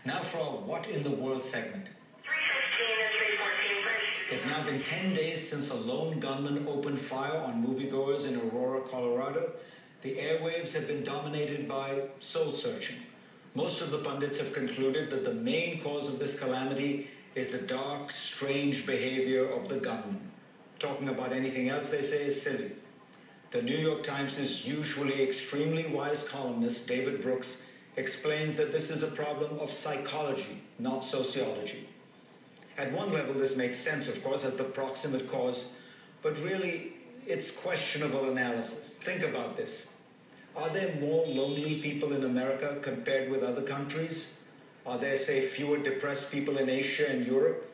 Now for our What in the World segment. 315 and 314 Percieved. It's now been 10 days since a lone gunman opened fire on moviegoers in Aurora, Colorado. The airwaves have been dominated by soul-searching. Most of the pundits have concluded that the main cause of this calamity is the dark, strange behavior of the gunman. Talking about anything else, they say, is silly. The New York Times' usually extremely wise columnist, David Brooks, explains that this is a problem of psychology, not sociology. At one level, this makes sense, of course, as the proximate cause, but really, it's questionable analysis. Think about this. Are there more lonely people in America compared with other countries? Are there, say, fewer depressed people in Asia and Europe?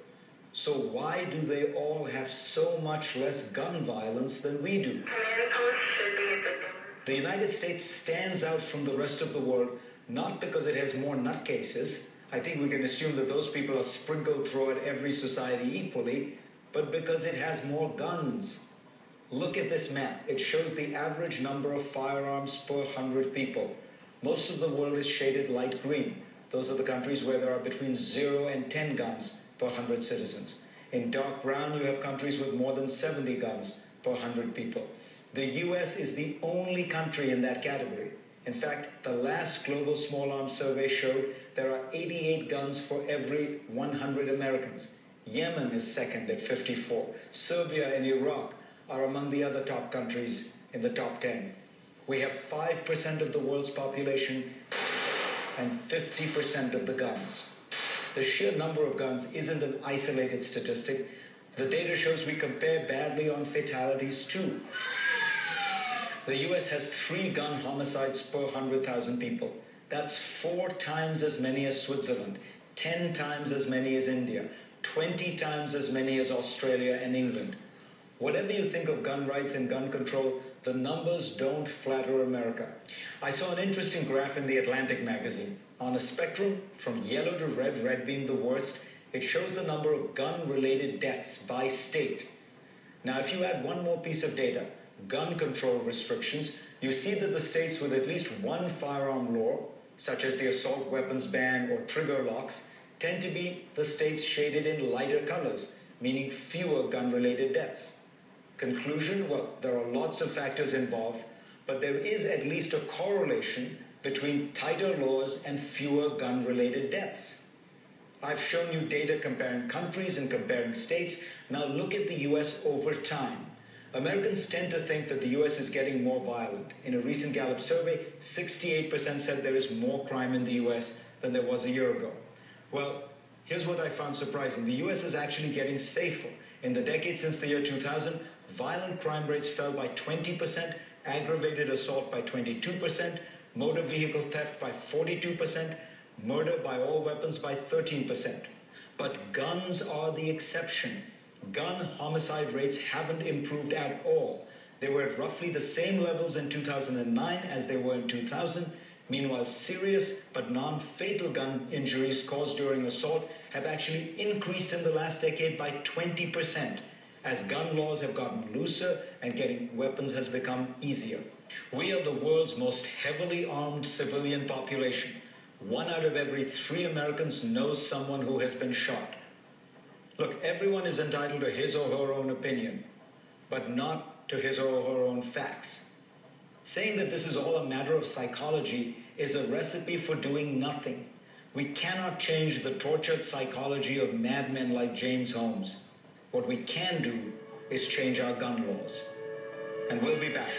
So why do they all have so much less gun violence than we do? Command post should be at the door. The United States stands out from the rest of the world not because it has more nutcases. I think we can assume that those people are sprinkled throughout every society equally, but because it has more guns. Look at this map. It shows the average number of firearms per 100 people. Most of the world is shaded light green. Those are the countries where there are between 0 and 10 guns per 100 citizens. In dark brown, you have countries with more than 70 guns per 100 people. The US is the only country in that category. In fact, the last global small arms survey showed there are 88 guns for every 100 Americans. Yemen is second at 54. Serbia and Iraq are among the other top countries in the top 10. We have 5% of the world's population and 50% of the guns. The sheer number of guns isn't an isolated statistic. The data shows we compare badly on fatalities too. The US has 3 gun homicides per 100,000 people. That's 4 times as many as Switzerland, 10 times as many as India, 20 times as many as Australia and England. Whatever you think of gun rights and gun control, the numbers don't flatter America. I saw an interesting graph in The Atlantic magazine. On a spectrum from yellow to red being the worst, it shows the number of gun-related deaths by state. Now, if you add one more piece of data, gun control restrictions, you see that the states with at least one firearm law, such as the assault weapons ban or trigger locks, tend to be the states shaded in lighter colors, meaning fewer gun-related deaths. Conclusion? Well, there are lots of factors involved, but there is at least a correlation between tighter laws and fewer gun-related deaths. I've shown you data comparing countries and comparing states. Now look at the US over time. Americans tend to think that the US is getting more violent. In a recent Gallup survey, 68% said there is more crime in the US than there was a year ago. Well, here's what I found surprising. The US is actually getting safer. In the decade since the year 2000, violent crime rates fell by 20%, aggravated assault by 22%, motor vehicle theft by 42%, murder by all weapons by 13%. But guns are the exception. Gun homicide rates haven't improved at all. They were at roughly the same levels in 2009 as they were in 2000. Meanwhile, serious but non-fatal gun injuries caused during assault have actually increased in the last decade by 20%, as gun laws have gotten looser and getting weapons has become easier. We are the world's most heavily armed civilian population. 1 out of every 3 Americans knows someone who has been shot. Look, everyone is entitled to his or her own opinion, but not to his or her own facts. Saying that this is all a matter of psychology is a recipe for doing nothing. We cannot change the tortured psychology of madmen like James Holmes. What we can do is change our gun laws. And we'll be back.